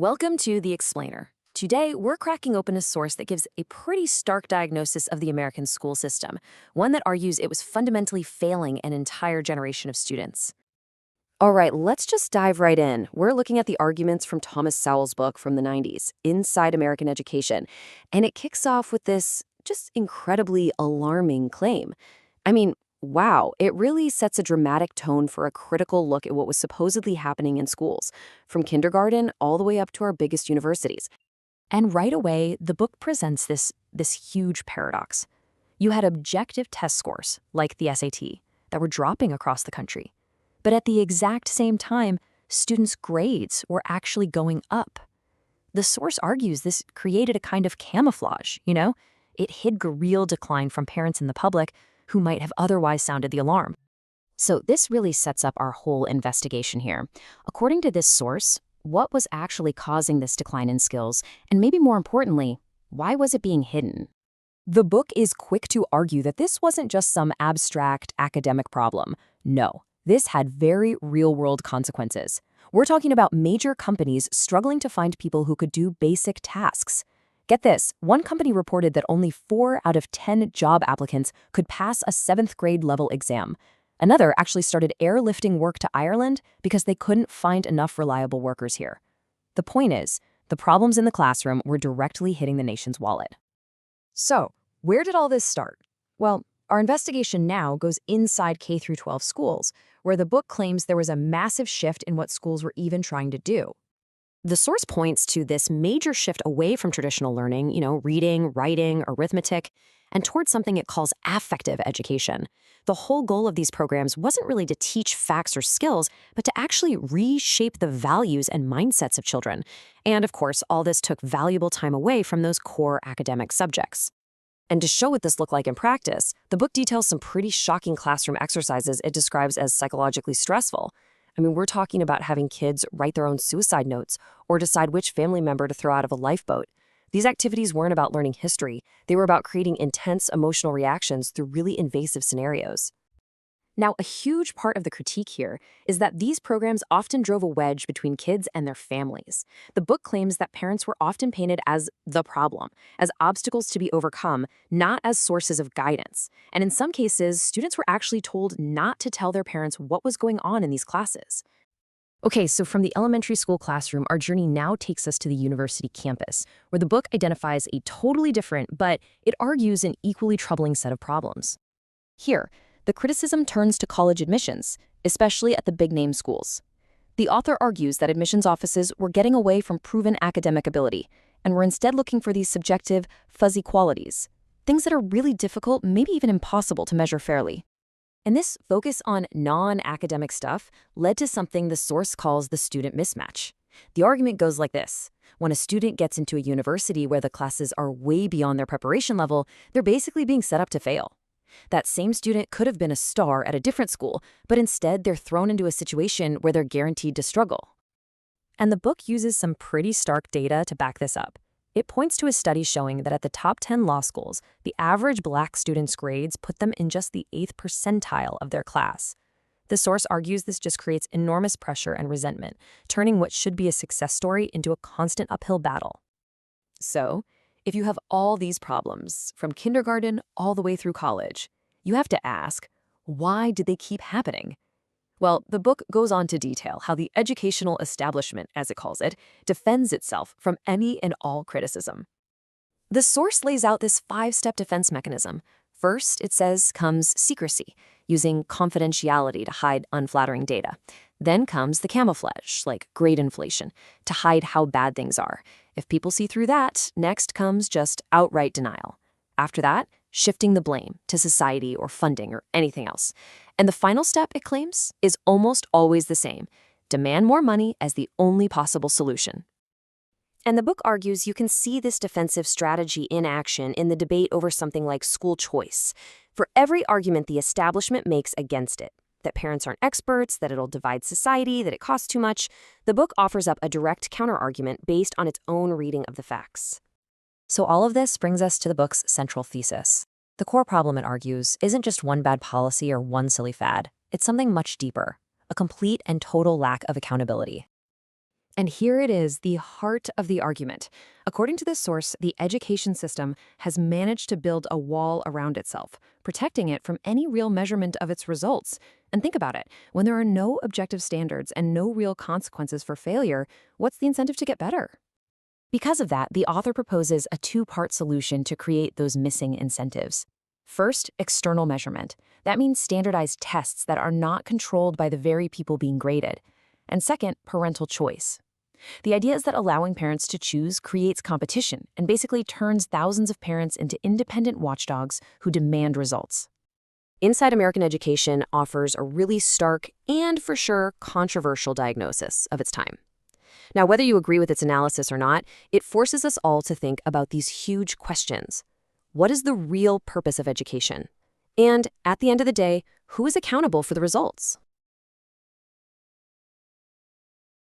Welcome to The Explainer. Today, we're cracking open a source that gives a pretty stark diagnosis of the American school system, one that argues it was fundamentally failing an entire generation of students. All right, let's just dive right in. We're looking at the arguments from Thomas Sowell's book from the 90s, Inside American Education, and it kicks off with this just incredibly alarming claim. I mean, wow, it really sets a dramatic tone for a critical look at what was supposedly happening in schools, from kindergarten all the way up to our biggest universities. And right away, the book presents this huge paradox. You had objective test scores, like the SAT, that were dropping across the country. But at the exact same time, students' grades were actually going up. The source argues this created a kind of camouflage, It hid a real decline from parents and the public who might have otherwise sounded the alarm. So this really sets up our whole investigation here. According to this source, what was actually causing this decline in skills? And maybe more importantly, why was it being hidden? The book is quick to argue that this wasn't just some abstract academic problem. No, this had very real-world consequences. We're talking about major companies struggling to find people who could do basic tasks. Get this, one company reported that only 4 out of 10 job applicants could pass a 7th grade level exam. Another actually started airlifting work to Ireland because they couldn't find enough reliable workers here. The point is, the problems in the classroom were directly hitting the nation's wallet. So, where did all this start? Well, our investigation now goes inside K-12 schools, where the book claims there was a massive shift in what schools were even trying to do. The source points to this major shift away from traditional learning, reading, writing, arithmetic, and towards something it calls affective education. The whole goal of these programs wasn't really to teach facts or skills, but to actually reshape the values and mindsets of children. And of course, all this took valuable time away from those core academic subjects. And to show what this looked like in practice, the book details some pretty shocking classroom exercises it describes as psychologically stressful. We're talking about having kids write their own suicide notes or decide which family member to throw out of a lifeboat. These activities weren't about learning history. They were about creating intense emotional reactions through really invasive scenarios. Now, a huge part of the critique here is that these programs often drove a wedge between kids and their families. The book claims that parents were often painted as the problem, as obstacles to be overcome, not as sources of guidance. And in some cases, students were actually told not to tell their parents what was going on in these classes. Okay, so from the elementary school classroom, our journey now takes us to the university campus, where the book identifies a totally different, but it argues an equally troubling set of problems. Here, the criticism turns to college admissions, especially at the big-name schools. The author argues that admissions offices were getting away from proven academic ability and were instead looking for these subjective, fuzzy qualities, things that are really difficult, maybe even impossible to measure fairly. And this focus on non-academic stuff led to something the source calls the student mismatch. The argument goes like this. When a student gets into a university where the classes are way beyond their preparation level, they're basically being set up to fail. That same student could have been a star at a different school, but instead they're thrown into a situation where they're guaranteed to struggle. And the book uses some pretty stark data to back this up. It points to a study showing that at the top 10 law schools, the average Black students' grades put them in just the 8th percentile of their class. The source argues this just creates enormous pressure and resentment, turning what should be a success story into a constant uphill battle. So, if you have all these problems, from kindergarten all the way through college, you have to ask, why did they keep happening? Well, the book goes on to detail how the educational establishment, as it calls it, defends itself from any and all criticism. The source lays out this 5-step defense mechanism. First, it says, comes secrecy, using confidentiality to hide unflattering data. Then comes the camouflage, like grade inflation, to hide how bad things are. If people see through that, next comes just outright denial. After that, shifting the blame to society or funding or anything else. And the final step, it claims, is almost always the same. Demand more money as the only possible solution. And the book argues you can see this defensive strategy in action in the debate over something like school choice. For every argument the establishment makes against it, that parents aren't experts, that it'll divide society, that it costs too much, the book offers up a direct counterargument based on its own reading of the facts. So all of this brings us to the book's central thesis. The core problem, it argues, isn't just one bad policy or one silly fad. It's something much deeper, a complete and total lack of accountability. And here it is, the heart of the argument. According to this source, the education system has managed to build a wall around itself, protecting it from any real measurement of its results. And think about it, when there are no objective standards and no real consequences for failure, what's the incentive to get better? Because of that, the author proposes a two-part solution to create those missing incentives. First, external measurement. That means standardized tests that are not controlled by the very people being graded. And second, parental choice. The idea is that allowing parents to choose creates competition and basically turns thousands of parents into independent watchdogs who demand results. Inside American Education offers a really stark and, for sure, controversial diagnosis of its time. Now, whether you agree with its analysis or not, it forces us all to think about these huge questions. What is the real purpose of education? And at the end of the day, who is accountable for the results?